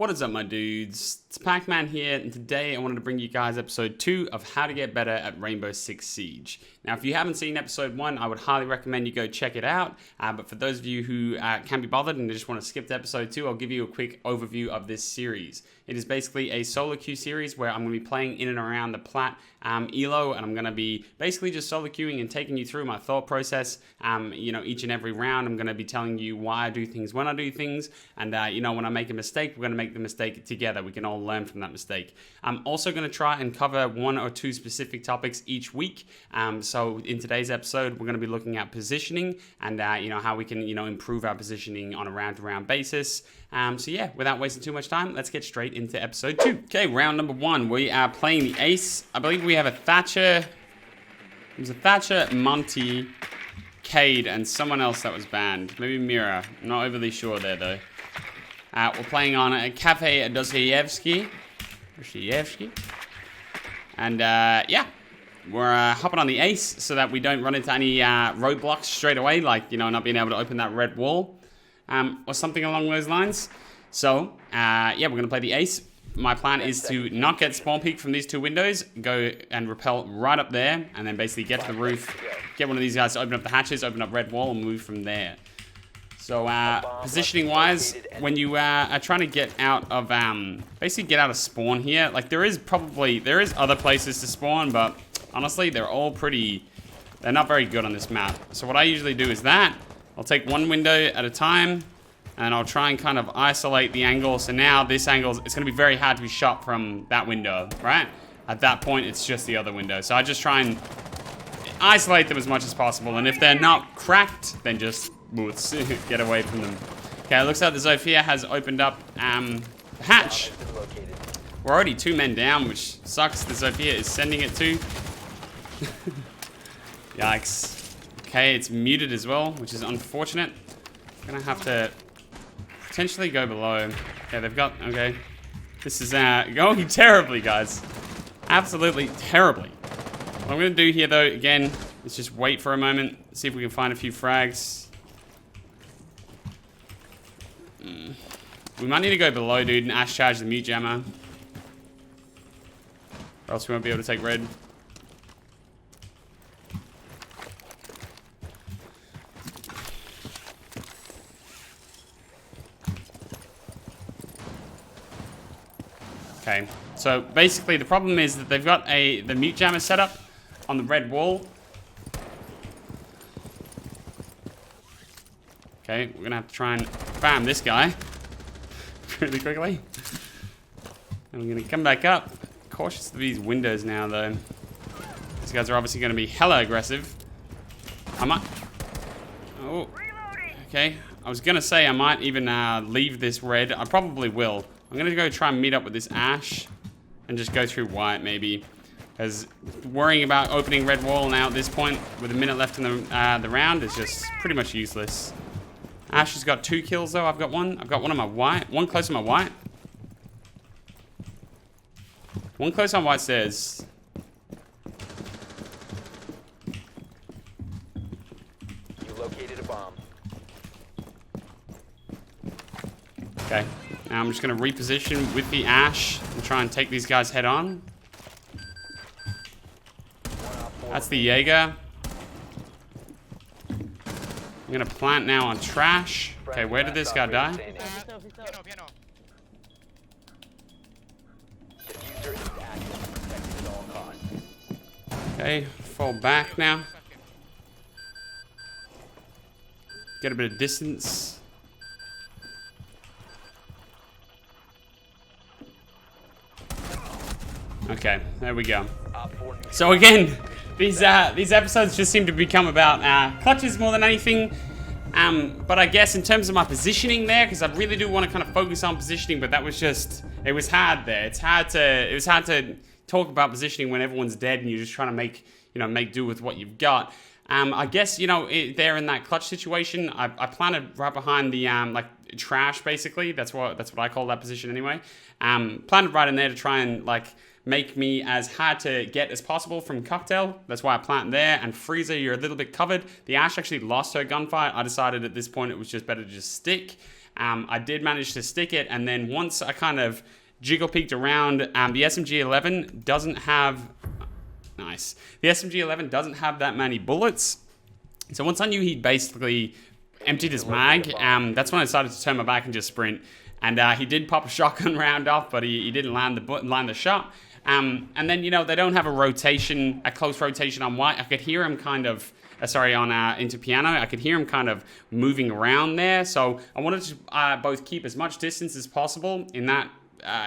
What is up, my dudes? It's Pac-Man here, and today I wanted to bring you guys episode 2 of how to get better at Rainbow Six Siege. Now, if you haven't seen episode 1, I would highly recommend you go check it out. But for those of you who can't be bothered and just want to skip to episode 2, I'll give you a quick overview of this series. It is basically a solo queue series where I'm going to be playing in and around the Plat Elo, and I'm going to be basically just solo queuing and taking you through my thought process. Each and every round, I'm going to be telling you why I do things when I do things, and when I make a mistake, we're going to make the mistake together. We can all learn from that mistake. I'm also going to try and cover 1 or 2 specific topics each week. So in today's episode, we're going to be looking at positioning and how we can improve our positioning on a round-to-round basis. Without wasting too much time, let's get straight into episode 2. Okay, round number 1. We are playing the Ace. I believe we have a Thatcher. There's a Thatcher, Monty, Cade, and someone else that was banned. Maybe Mira. I'm not overly sure there, though. We're playing on a Cafe Dostoevsky. And, we're hopping on the Ace so that we don't run into any roadblocks straight away, like, not being able to open that red wall or something along those lines. So, we're going to play the Ace. My plan is to not get spawn peek from these 2 windows, go and rappel right up there, and then basically get to the roof, get one of these guys to open up the hatches, open up red wall, and move from there. So, positioning-wise, when you are trying to get out of, basically get out of spawn here, like, there is other places to spawn, but honestly, they're not very good on this map. So what I usually do is I'll take 1 window at a time, and I'll try and kind of isolate the angle. So now this angle, it's going to be very hard to be shot from that window, right? At that point, it's just the other window. So I just try and isolate them as much as possible. And if they're not cracked, then just get away from them. Okay, it looks like the Zofia has opened up the hatch. We're already 2 men down, which sucks. The Zofia is sending it to. Yikes. Okay, it's muted as well, which is unfortunate. I'm gonna have to potentially go below. Okay, this is going terribly, guys. Absolutely terribly. What I'm gonna do here, though, again, is just wait for a moment, see if we can find a few frags. We might need to go below, dude, and Ash charge the mute jammer, or else we won't be able to take red. Okay, so basically the problem is that they've got the mute jammer set up on the red wall. Okay, we're gonna have to try and bam this guy really quickly. And we're gonna come back up. Cautious of these windows now, though. These guys are obviously gonna be hella aggressive. Oh, okay. I was gonna say I might even leave this red. I probably will. I'm gonna go try and meet up with this Ash and just go through white, maybe. Because worrying about opening red wall now at this point with a minute left in the round is just pretty much useless. Ash has got 2 kills, though. I've got 1. I've got 1 on my white. 1 close on my white. 1 close on white stairs. You located a bomb. Okay. Now I'm just going to reposition with the Ash and try and take these guys head on. That's the Jaeger. I'm going to plant now on trash. Okay, where did this guy die? Okay, fall back now. Get a bit of distance. Okay, there we go. So again, these episodes just seem to become about clutches more than anything. But I guess in terms of my positioning there, because I really do want to kind of focus on positioning, but that was just, it was hard there. It was hard to talk about positioning when everyone's dead and you're just trying to make do with what you've got. I guess, you know, they're in that clutch situation. I planted right behind the, like, trash, basically. That's what I call that position anyway. Planted right in there to try and, like, make me as hard to get as possible from Cocktail. That's why I planted there. And Freezer, you're a little bit covered. The Ash actually lost her gunfight. I decided at this point it was just better to just stick. I did manage to stick it. And then once I kind of jiggle peeked around, the SMG-11 doesn't have... Nice. The SMG-11 doesn't have that many bullets. So once I knew he'd basically emptied his mag, that's when I decided to turn my back and just sprint. And he did pop a shotgun round off, but he didn't land the shot. And then, you know, they don't have a close rotation on white. I could hear him kind of, into piano. I could hear him kind of moving around there. So I wanted to both keep as much distance as possible in that,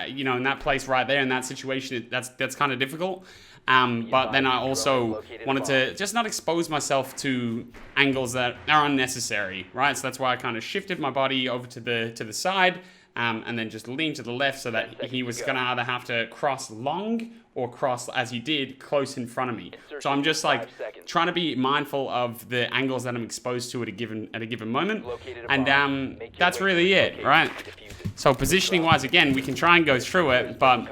in that place right there, in that situation. That's kind of difficult. But then I also wanted to just not expose myself to angles that are unnecessary, right? So that's why I kind of shifted my body over to the side, and then just leaned to the left so that he was going to either have to cross long or cross, as he did, close in front of me. So I'm just like trying to be mindful of the angles that I'm exposed to at a given moment, and that's really it, right? So positioning wise, again, we can try and go through it, but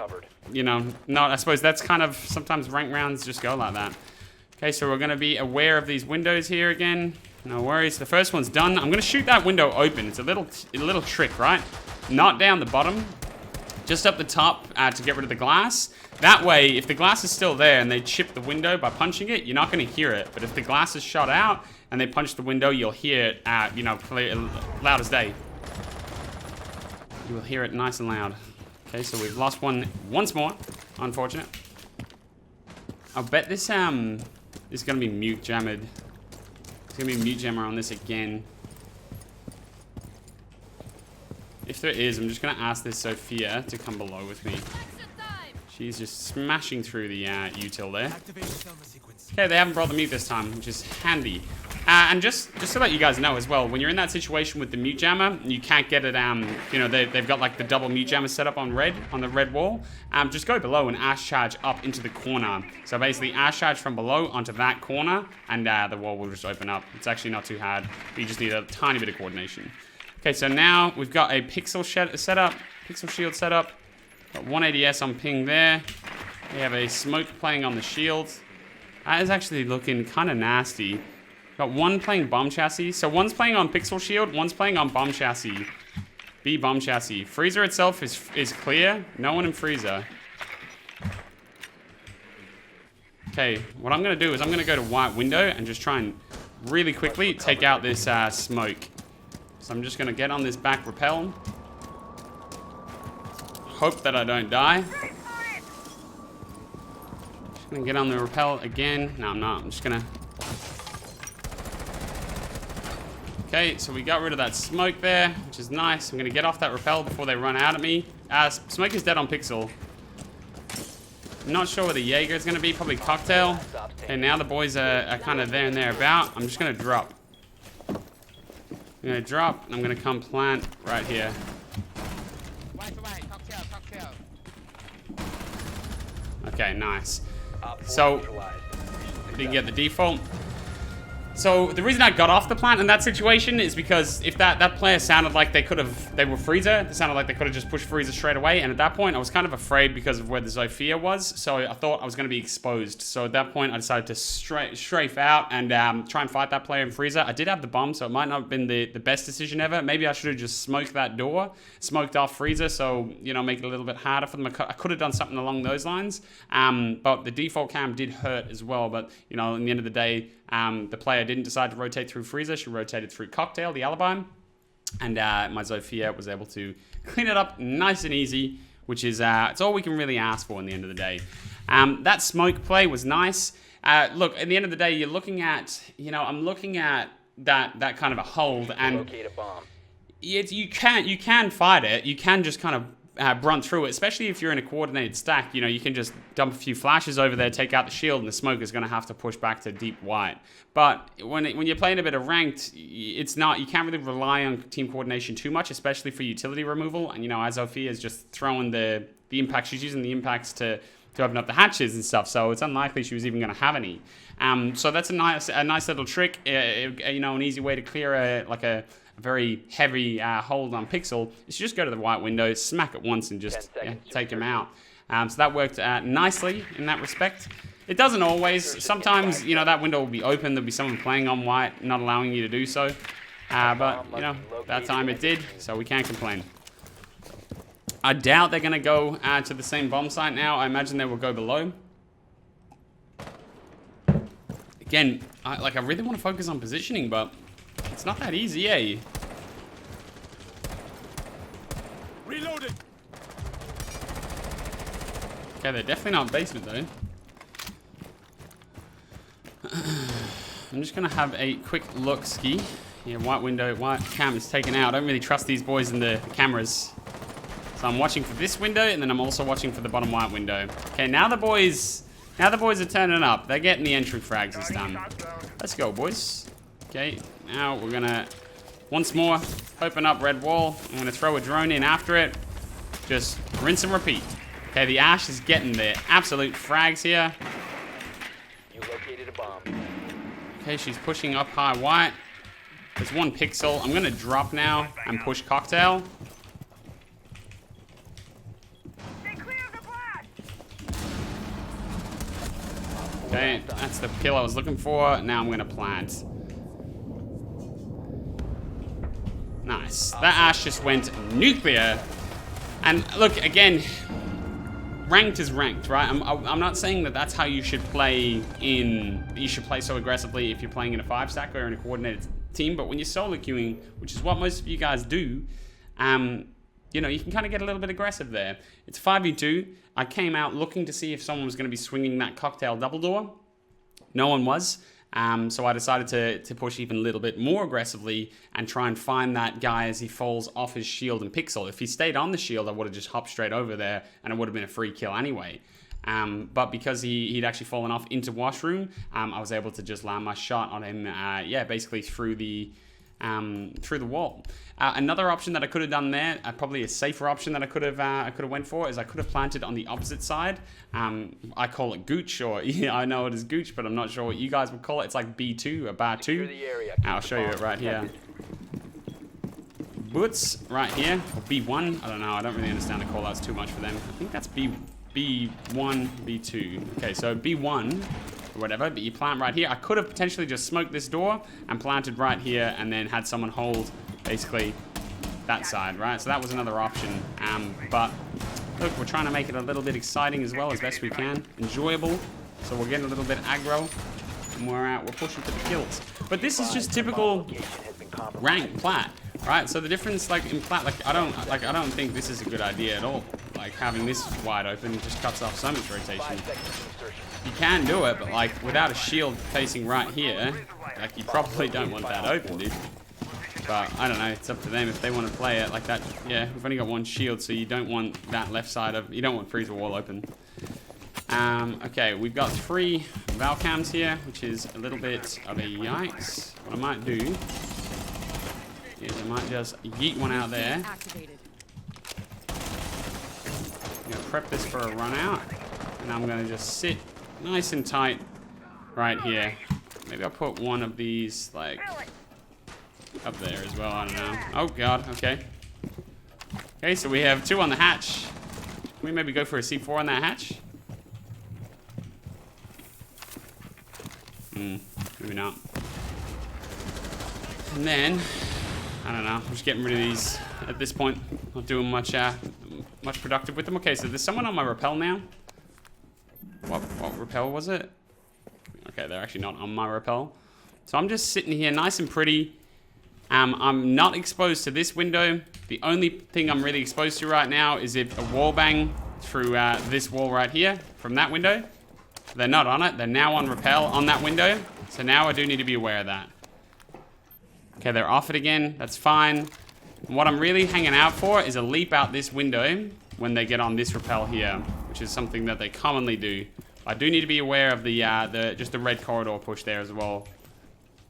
you know, I suppose that's kind of, sometimes rank rounds just go like that. Okay, so we're going to be aware of these windows here again. No worries. The first one's done. I'm going to shoot that window open. It's a little trick, right? Not down the bottom, just up the top to get rid of the glass. That way, if the glass is still there and they chip the window by punching it, you're not going to hear it. But if the glass is shot out and they punch the window, you'll hear it, clear, loud as day. You will hear it nice and loud. Okay, so we've lost one once more. Unfortunate. I'll bet this is gonna be mute jammed. It's gonna be mute jammer on this again. If there is, I'm just gonna ask this Sophia to come below with me. She's just smashing through the util there. Okay, they haven't brought the mute this time, which is handy. And just to let you guys know as well, when you're in that situation with the mute jammer, you can't get it, they've got like the double mute jammer set up on the red wall. Just go below and ash charge up into the corner. So basically ash charge from below onto that corner, and the wall will just open up. It's actually not too hard, but you just need a tiny bit of coordination. Okay, so now we've got a pixel shield set up. Got 180S on ping there. We have a smoke playing on the shield. That is actually looking kind of nasty. Got one playing bomb chassis. So one's playing on pixel shield, one's playing on bomb chassis. B bomb chassis. Freezer itself is clear. No one in freezer. Okay, what I'm going to do is I'm going to go to white window and just try and really quickly take out this smoke. So I'm just going to get on this back rappel. Hope that I don't die. Just going to get on the rappel again. No, I'm not. I'm just going to... Okay, so we got rid of that smoke there, which is nice. I'm going to get off that rappel before they run out at me. Smoke is dead on pixel. I'm not sure where the Jaeger is going to be. Probably cocktail. Okay, now the boys are kind of there and thereabout. I'm just going to drop. I'm going to drop, and I'm going to come plant right here. Okay, nice. So, didn't get the default. So the reason I got off the plant in that situation is because if that player sounded like they were freezer, it sounded like they could have just pushed freezer straight away. And at that point, I was kind of afraid because of where the Sophia was. So I thought I was going to be exposed. So at that point, I decided to strafe out and try and fight that player in freezer. I did have the bomb, so it might not have been the best decision ever. Maybe I should have just smoked that door, smoked off freezer, so, you know, make it a little bit harder for them. I could have done something along those lines. But the default cam did hurt as well. But, you know, in the end of the day, the player didn't decide to rotate through freezer. She rotated through cocktail, the alibi, and my Sophia was able to clean it up nice and easy, which is it's all we can really ask for in the end of the day. That smoke play was nice. Look, at the end of the day, you're looking at, I'm looking at that kind of a hold, and Locate a bomb. you can fight it. You can just kind of brunt through it, especially if you're in a coordinated stack. You can just dump a few flashes over there, take out the shield, and the smoke is going to have to push back to deep white. But when you're playing a bit of ranked, it's not, you can't really rely on team coordination too much, especially for utility removal. And as Sophia is just throwing the impacts, she's using the impacts to to open up the hatches and stuff. So it's unlikely she was even going to have any. So that's a nice little trick. You know, an easy way to clear a very heavy hold on Pixel is just go to the white window, smack it once, and just take him out. So that worked nicely in that respect. It doesn't always. Sometimes, you know, that window will be open. There'll be someone playing on white, not allowing you to do so. But, you know, that time it did, so we can't complain. I doubt they're going to go to the same bomb site now. I imagine they will go below. Again, I really want to focus on positioning, but it's not that easy, eh? Reloading. Okay, they're definitely not basement, though. I'm just going to have a quick look-ski. Yeah, white window, white cam is taken out. I don't really trust these boys in the cameras. So I'm watching for this window, and then I'm also watching for the bottom white window. Okay, now the boys are turning up. They're getting the entry frags this time. Let's go, boys. Okay, now we're gonna, once more, open up red wall. I'm gonna throw a drone in after it. Just rinse and repeat. Okay, the Ash is getting the absolute frags here. You located a bomb. Okay, she's pushing up high white. There's one Pixel. I'm gonna drop now and push Cocktail. Okay, that's the kill I was looking for. Now I'm gonna plant. Nice. That Ash just went nuclear. And look, again, ranked is ranked, right? I'm not saying that that's how you should play you should play so aggressively if you're playing in a 5-stack or in a coordinated team, but when you're solo queuing, which is what most of you guys do, you know, you can kind of get a little bit aggressive there. It's 5v2. I came out looking to see if someone was going to be swinging that Cocktail double door. No one was. So I decided to push even a little bit more aggressively and try and find that guy as he falls off his shield and Pixel. If he stayed on the shield, I would have just hopped straight over there and it would have been a free kill anyway. But because he'd actually fallen off into washroom, I was able to just land my shot on him, yeah, basically through the wall. Another option that I could have done there, probably a safer option that I could have went for, is I could have planted on the opposite side. I call it gooch, or yeah, I know it is gooch, but I'm not sure what you guys would call it. It's like B2, a bar 2. I'll show you it right here. Boots right here, or B1. I don't know. I don't really understand the call outs too much for them. I think that's B1, B2. Okay, so B1. Or whatever, but you plant right here. I could have potentially just smoked this door and planted right here and then had someone hold basically that side, right? So that was another option. But look, we're trying to make it a little bit exciting as well as best we can. Enjoyable. So we're getting a little bit aggro and we're pushing for the kills. But this is just typical rank plat, right? So the difference, like in plat, I don't think this is a good idea at all. Like having this wide open just cuts off so much rotation. You can do it, but like without a shield facing right here, like you probably don't want that open, dude. But I don't know, it's up to them if they want to play it like that. Yeah, we've only got one shield, so you don't want that left side of, you don't want freezer wall open. Okay, we've got 3 Valcams here, which is a little bit of a yikes. What I might do is I might just yeet one out there. I'm gonna prep this for a run out, and I'm gonna just sit nice and tight right here. Maybe I'll put one of these like up there as well. I don't know. Oh god, okay. Okay, so we have 2 on the hatch. Can we maybe go for a C4 on that hatch? Maybe not. And then, I don't know, I'm just getting rid of these at this point. Not doing much productive with them. Okay, so there's someone on my rappel now. What rappel was it? Okay, they're actually not on my rappel. So I'm just sitting here nice and pretty. I'm not exposed to this window. The only thing I'm really exposed to right now is if a wall bang through this wall right here from that window. They're not on it. They're now on rappel on that window. So now I do need to be aware of that. Okay, they're off it again. That's fine. And what I'm really hanging out for is a leap out this window when they get on this rappel here, which is something that they commonly do. I do need to be aware of the just the red corridor push there as well.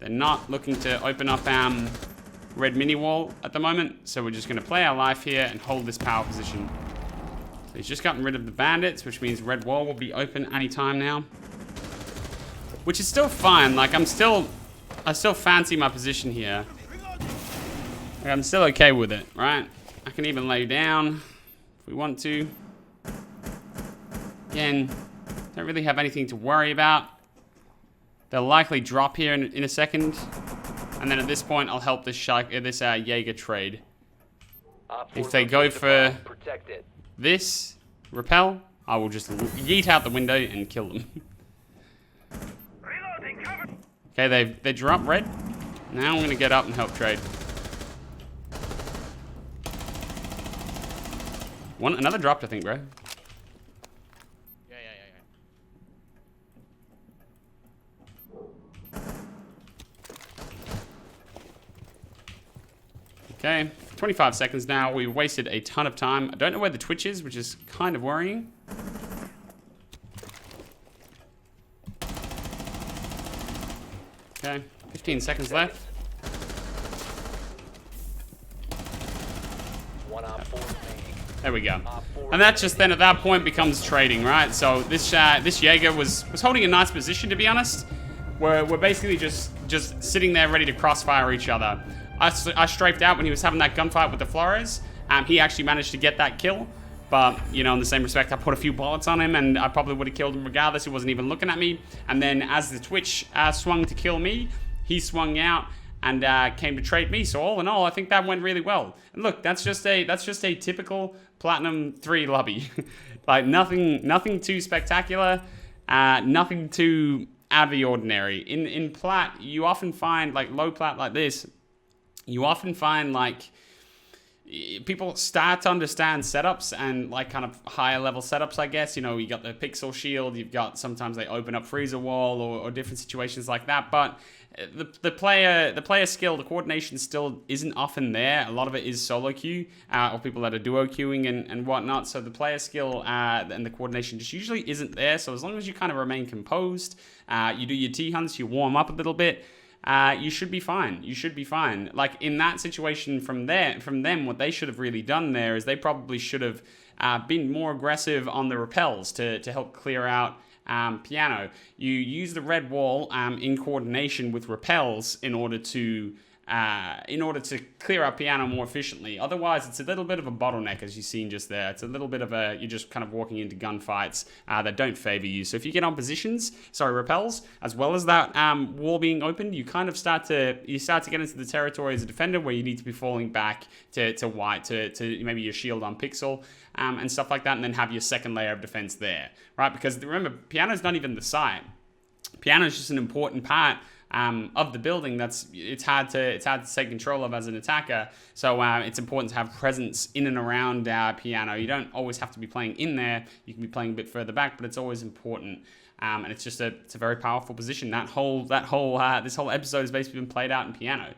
They're not looking to open up red mini wall at the moment, so we're just going to play our life here and hold this power position. So he's just gotten rid of the bandits, which means red wall will be open anytime now. Which is still fine. Like, I still fancy my position here. Like, I'm still okay with it, right? I can even lay down if we want to. Again, don't really have anything to worry about. They'll likely drop here in a second. And then at this point, I'll help this Jaeger trade. If they go for this repel, I will just yeet out the window and kill them. Okay, they drop red. Now I'm gonna get up and help trade. Another dropped, I think, bro. Yeah. Okay, 25 seconds now. We've wasted a ton of time. I don't know where the Twitch is, which is kind of worrying. Okay, 15 seconds left. There we go. And that just then at that point becomes trading, right? So this Jaeger was holding a nice position, to be honest. We're basically just sitting there ready to crossfire each other. I strafed out when he was having that gunfight with the Flores. He actually managed to get that kill. But, you know, in the same respect, I put a few bullets on him and I probably would have killed him regardless. He wasn't even looking at me. And then as the Twitch swung to kill me, he swung out and came to trade me. So all in all, I think that went really well. And look, that's just a typical Platinum 3 lobby. Like nothing too spectacular, nothing too out of the ordinary. In Plat, you often find, like low Plat like this, you often find like people start to understand setups and like kind of higher level setups, I guess. You know, you got the pixel shield, you've got sometimes they open up freezer wall or different situations like that. But the player skill, the coordination still isn't often there. A lot of it is solo queue or people that are duo queuing and whatnot. So the player skill and the coordination just usually isn't there. So as long as you kind of remain composed, you do your T-hunts, you warm up a little bit, you should be fine. You should be fine. Like in that situation from them, what they should have really done there is they probably should have been more aggressive on the repels to help clear out piano. You use the red wall in coordination with repels in order to clear out piano more efficiently. Otherwise, it's a little bit of a bottleneck, as you've seen just there. It's a little bit of you're just kind of walking into gunfights that don't favor you. So if you get on repels, as well as that wall being opened, you kind of start to get into the territory as a defender where you need to be falling back to white, to maybe your shield on pixel, and stuff like that, and then have your second layer of defense there, right? Because remember, piano's not even the site. Piano's just an important part of the building it's hard to take control of as an attacker. So it's important to have presence in and around piano. You don't always have to be playing in there. You can be playing a bit further back, but it's always important. And it's a very powerful position. This whole episode has basically been played out in piano.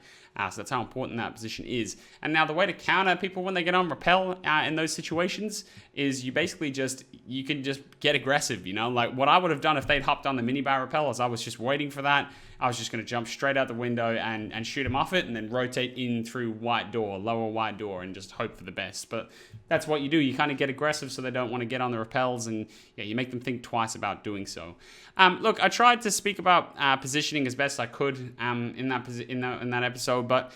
So that's how important that position is. And now the way to counter people when they get on repel in those situations is you can just get aggressive, you know? Like what I would have done if they'd hopped on the minibar repel is I was just waiting for that. I was just going to jump straight out the window and shoot him off it and then rotate in through lower white door and just hope for the best. But that's what you do. You kind of get aggressive so they don't want to get on the repels and you make them think twice about doing so. Look, I tried to speak about positioning as best I could in that episode, but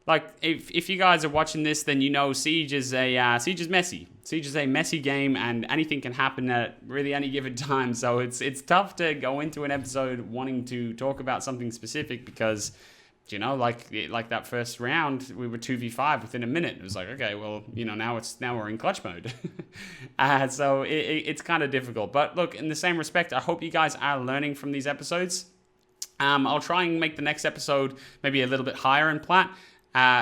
like if you guys are watching this, then you know Siege is messy. Siege is a messy game, and anything can happen at really any given time. So it's tough to go into an episode wanting to talk about something specific because, you know, like that first round, we were 2v5 within a minute. It was like, okay, well, you know, now we're in clutch mode. So it's kind of difficult. But look, in the same respect, I hope you guys are learning from these episodes. I'll try and make the next episode maybe a little bit higher in plat,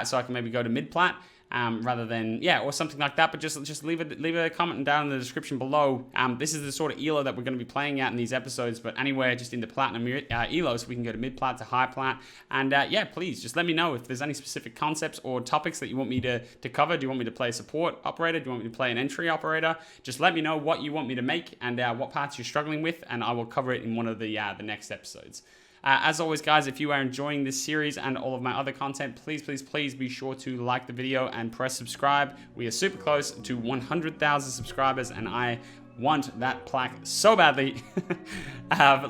so I can maybe go to mid plat. Rather than, or something like that, but just leave a comment down in the description below. This is the sort of elo that we're going to be playing at in these episodes, but anywhere just into platinum elo, so we can go to mid plat to high plat. And please just let me know if there's any specific concepts or topics that you want me to cover. Do you want me to play a support operator? Do you want me to play an entry operator? Just let me know what you want me to make and what parts you're struggling with, and I will cover it in one of the next episodes. As always, guys, if you are enjoying this series and all of my other content, please, please, please be sure to like the video and press subscribe. We are super close to 100,000 subscribers, and I want that plaque so badly.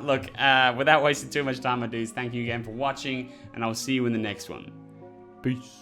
Look, without wasting too much time, my dudes, thank you again for watching, and I'll see you in the next one. Peace.